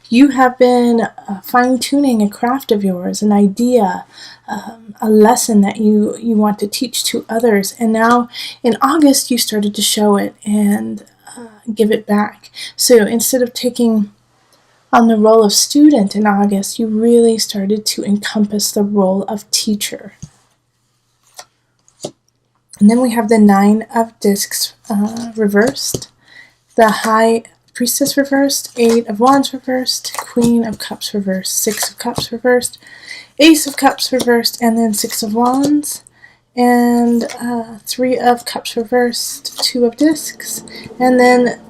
You have been fine-tuning a craft of yours, an idea, a lesson that you want to teach to others. And now in August, you started to show it and give it back. So instead of taking on the role of student in August, you really started to encompass the role of teacher. And then we have the 9 of Discs reversed, the High Priestess reversed, 8 of Wands reversed, Queen of Cups reversed, 6 of Cups reversed, Ace of Cups reversed, and then 6 of Wands, and 3 of Cups reversed, 2 of Discs, and then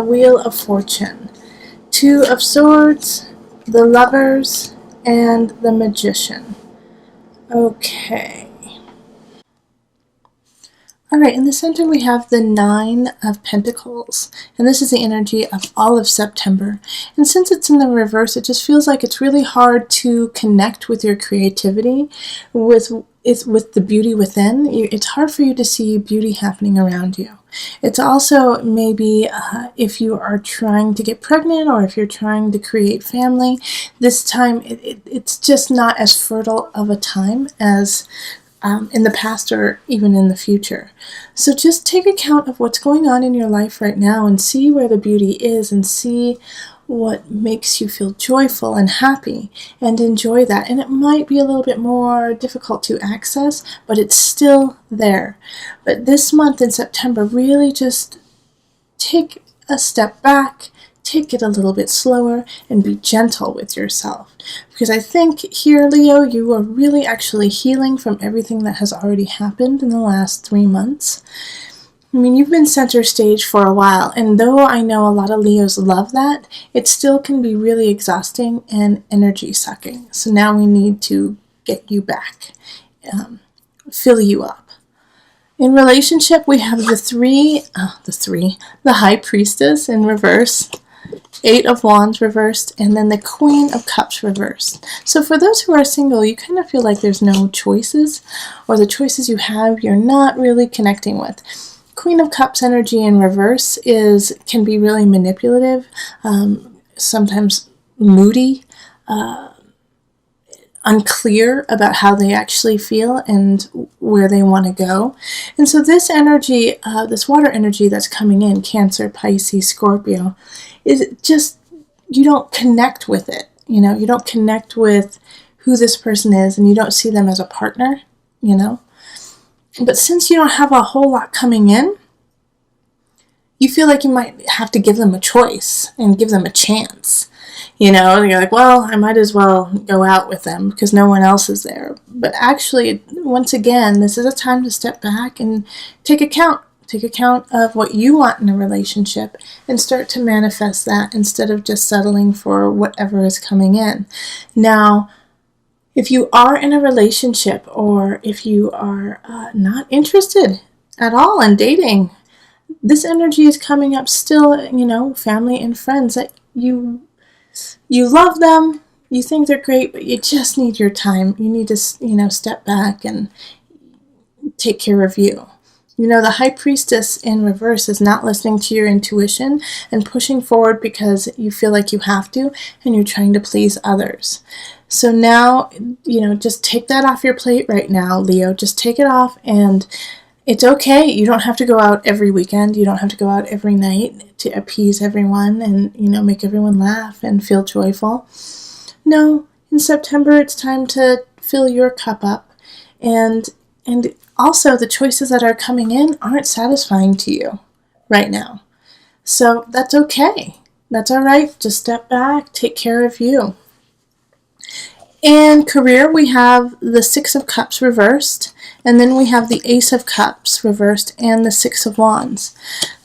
Wheel of Fortune, 2 of Swords, the Lovers, and the Magician. Okay. Alright, in the center we have the 9 of Pentacles, and this is the energy of all of September. And since it's in the reverse, it just feels like it's really hard to connect with your creativity, with the beauty within. It's hard for you to see beauty happening around you. It's also maybe if you are trying to get pregnant or if you're trying to create family, this time it's just not as fertile of a time as in the past or even in the future. So just take account of what's going on in your life right now and see where the beauty is and see what makes you feel joyful and happy and enjoy that. And it might be a little bit more difficult to access, but it's still there. But this month in September, really just take a step back, take it a little bit slower, and be gentle with yourself. Because I think here, Leo, you are really actually healing from everything that has already happened in the last 3 months. I mean, you've been center stage for a while, and though I know a lot of Leos love that, it still can be really exhausting and energy sucking. So now we need to get you back, fill you up. In relationship, we have the High Priestess in reverse, 8 of Wands reversed, and then the Queen of Cups reversed. So for those who are single, you kind of feel like there's no choices, or the choices you have, you're not really connecting with. Queen of Cups energy in reverse can be really manipulative, sometimes moody, unclear about how they actually feel and where they want to go. And so this energy, this water energy that's coming in, Cancer, Pisces, Scorpio, is just, you don't connect with it. You know, you don't connect with who this person is, and you don't see them as a partner, you know. But since you don't have a whole lot coming in, you feel like you might have to give them a choice and give them a chance. You know, you're like, well, I might as well go out with them because no one else is there. But actually, once again, this is a time to step back and take account. Take account of what you want in a relationship and start to manifest that instead of just settling for whatever is coming in. Now, if you are in a relationship or if you are not interested at all in dating, this energy is coming up still, you know, family and friends that you love them, you think they're great, but you just need your time. You need to, you know, step back and take care of you. You know, the High Priestess in reverse is not listening to your intuition and pushing forward because you feel like you have to and you're trying to please others. So now, you know, just take that off your plate right now, Leo. Just take it off, and it's okay. You don't have to go out every weekend. You don't have to go out every night to appease everyone and, you know, make everyone laugh and feel joyful. No, in September, it's time to fill your cup up, and also, the choices that are coming in aren't satisfying to you right now. So that's okay. That's all right. Just step back, take care of you. In career, we have the 6 of Cups reversed, and then we have the Ace of Cups reversed and the 6 of Wands.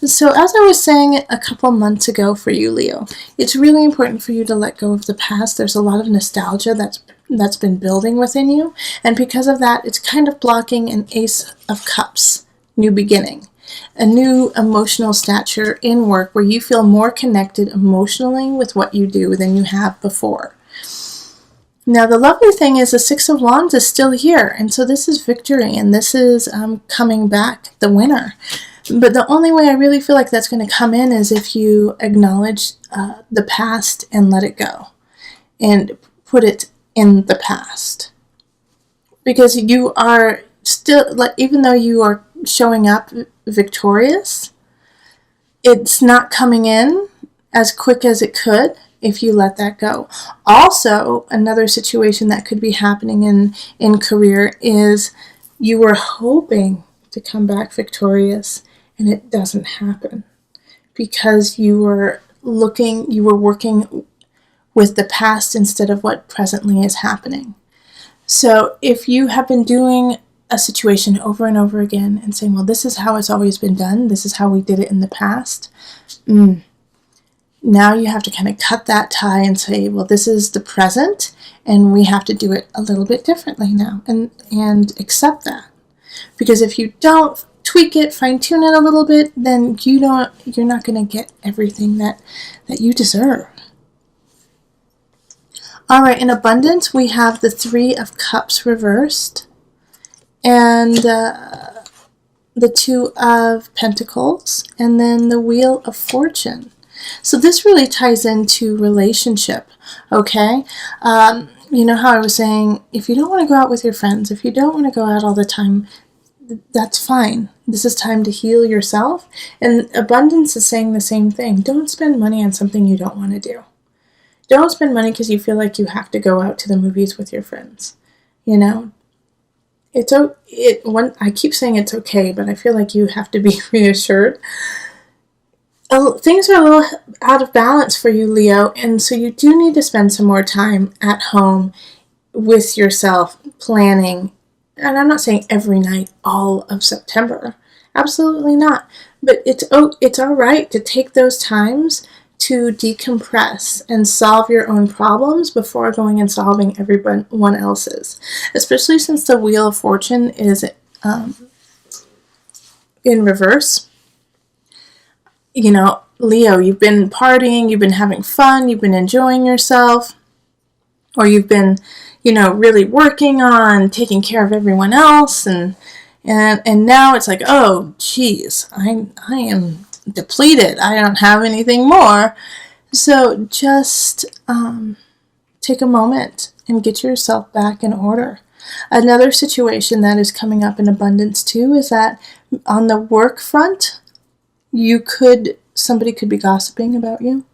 So as I was saying a couple months ago for you, Leo, it's really important for you to let go of the past. There's a lot of nostalgia that's been building within you, and because of that, it's kind of blocking an Ace of Cups new beginning, a new emotional stature in work where you feel more connected emotionally with what you do than you have before. Now, the lovely thing is the 6 of Wands is still here, and so this is victory, and this is coming back the winner. But the only way I really feel like that's going to come in is if you acknowledge the past and let it go and put it in the past. Because you are still, like, even though you are showing up victorious, it's not coming in as quick as it could if you let that go. Also, another situation that could be happening in career is you were hoping to come back victorious and it doesn't happen because you were working with the past instead of what presently is happening. So if you have been doing a situation over and over again and saying, well, this is how it's always been done, this is how we did it in the past, now you have to kind of cut that tie and say, well, this is the present and we have to do it a little bit differently now and accept that. Because if you don't tweak it, fine-tune it a little bit, then you're not going to get everything that you deserve. All right, in abundance, we have the 3 of Cups reversed and the 2 of Pentacles and then the Wheel of Fortune. So this really ties into relationship, okay? You know how I was saying, if you don't want to go out with your friends, if you don't want to go out all the time, that's fine. This is time to heal yourself. And abundance is saying the same thing. Don't spend money on something you don't want to do. Don't spend money because you feel like you have to go out to the movies with your friends. You know, I keep saying it's okay, but I feel like you have to be reassured. Things are a little out of balance for you, Leo, and so you do need to spend some more time at home with yourself, planning. And I'm not saying every night, all of September. Absolutely not. But it's all right to take those times to decompress and solve your own problems before going and solving everyone else's. Especially since the Wheel of Fortune is in reverse. You know, Leo, you've been partying, you've been having fun, you've been enjoying yourself, or you've been, really working on taking care of everyone else, and now it's like, oh, geez, I am depleted. I don't have anything more. So just take a moment and get yourself back in order. Another situation that is coming up in abundance too is that on the work front, somebody could be gossiping about you.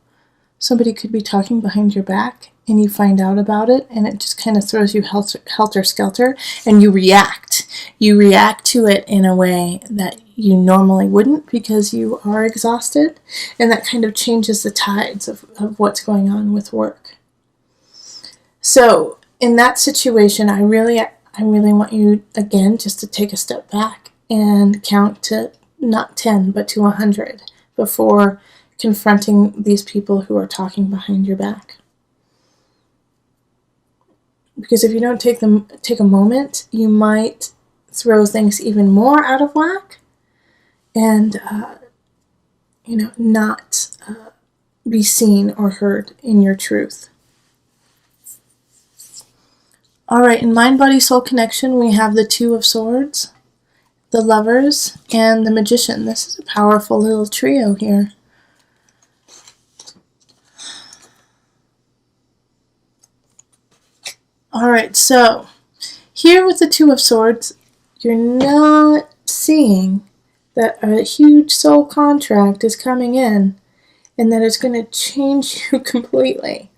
Somebody could be talking behind your back and you find out about it and it just kind of throws you helter-skelter and you react. You react to it in a way that you normally wouldn't because you are exhausted, and that kind of changes the tides of what's going on with work. So in that situation, I really want you, again, just to take a step back and count to not 10, but to 100 before confronting these people who are talking behind your back. Because if you don't take a moment, you might throw things even more out of whack and, not be seen or heard in your truth. All right, in Mind, Body, Soul Connection, we have the 2 of Swords, the Lovers, and the Magician. This is a powerful little trio here. All right, so here with the 2 of Swords, you're not seeing that a huge soul contract is coming in and that it's going to change you completely.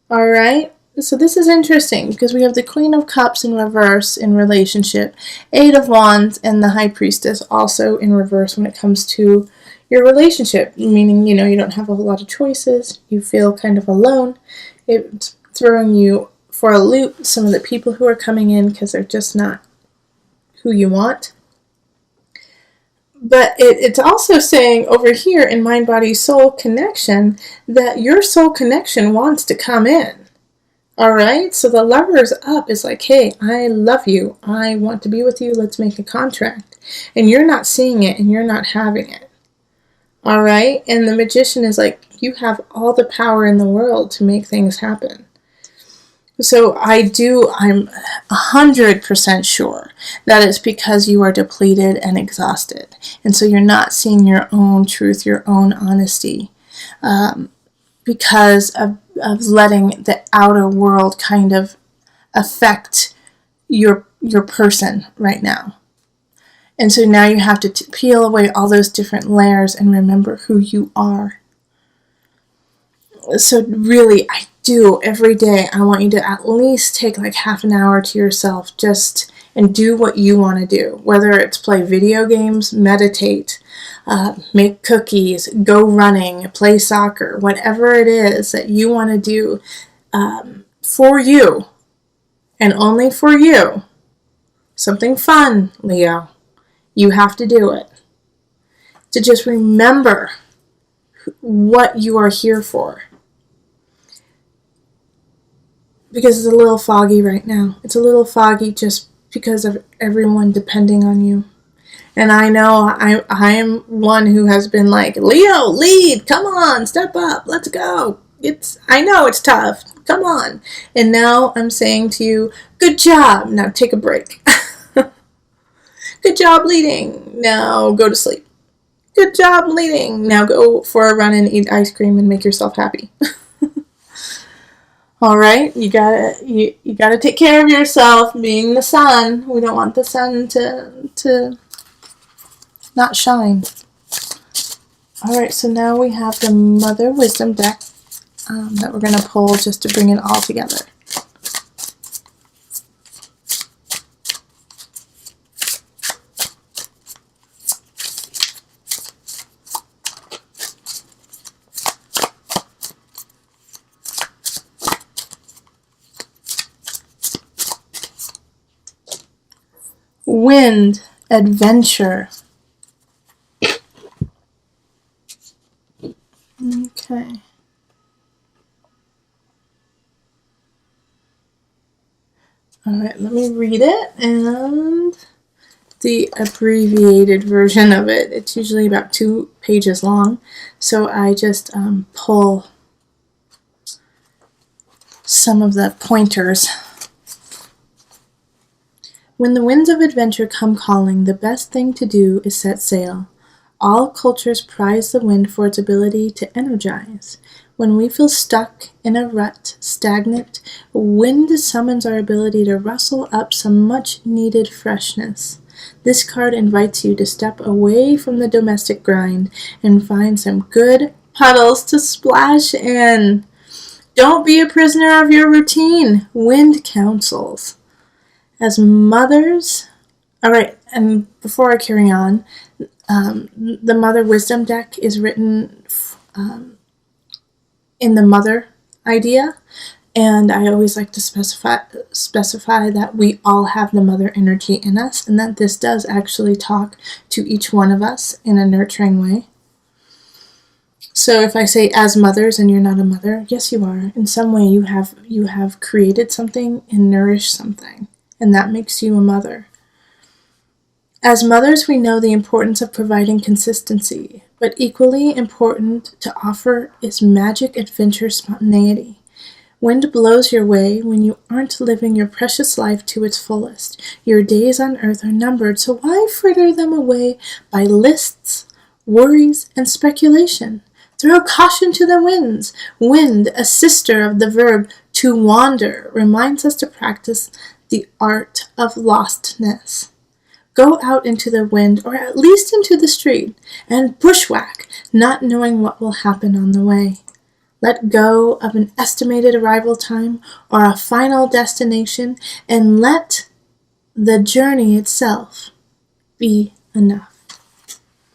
All right? So this is interesting because we have the Queen of Cups in reverse in relationship, 8 of Wands, and the High Priestess also in reverse when it comes to your relationship, meaning, you don't have a whole lot of choices. You feel kind of alone. It's throwing you for a loop, some of the people who are coming in because they're just not who you want. But it's also saying over here in Mind, Body, Soul Connection that your soul connection wants to come in. All right? So the Lovers up is like, hey, I love you. I want to be with you. Let's make a contract. And you're not seeing it and you're not having it. All right? And the Magician is like, you have all the power in the world to make things happen. So I'm 100% sure that it's because you are depleted and exhausted. And so you're not seeing your own truth, your own honesty, because of letting the outer world kind of affect your person right now. And so now you have to peel away all those different layers and remember who you are. So really, I do every day, I want you to at least take like half an hour to yourself and do what you want to do. Whether it's play video games, meditate, make cookies, go running, play soccer, whatever it is that you want to do for you and only for you. Something fun, Leo. You have to do it. To just remember what you are here for. Because it's a little foggy right now. It's a little foggy just because of everyone depending on you. And I know I am one who has been like, Leo, lead, come on, step up, let's go. I know it's tough, come on. And now I'm saying to you, good job, now take a break. Good job leading, now go to sleep. Good job leading, now go for a run and eat ice cream and make yourself happy. All right, you gotta take care of yourself. Being the sun, we don't want the sun to not shine. All right, so now we have the Mother Wisdom deck that we're gonna pull just to bring it all together. Wind, adventure. Okay. All right, let me read it, and the abbreviated version of it. It's usually about 2 pages long, so I just pull some of the pointers. When the winds of adventure come calling, the best thing to do is set sail. All cultures prize the wind for its ability to energize. When we feel stuck in a rut, stagnant, wind summons our ability to rustle up some much-needed freshness. This card invites you to step away from the domestic grind and find some good puddles to splash in. Don't be a prisoner of your routine. Wind counsels. As mothers, all right, and before I carry on, the Mother Wisdom deck is written in the mother idea, and I always like to specify that we all have the mother energy in us, and that this does actually talk to each one of us in a nurturing way. So if I say as mothers and you're not a mother, yes you are. In some way you have created something and nourished something, and that makes you a mother. As mothers, we know the importance of providing consistency, but equally important to offer is magic, adventure, spontaneity. Wind blows your way when you aren't living your precious life to its fullest. Your days on earth are numbered, so why fritter them away by lists, worries, and speculation? Throw caution to the winds. Wind, a sister of the verb to wander, reminds us to practice the art of lostness. Go out into the wind, or at least into the street, and bushwhack, not knowing what will happen on the way. Let go of an estimated arrival time or a final destination, and let the journey itself be enough.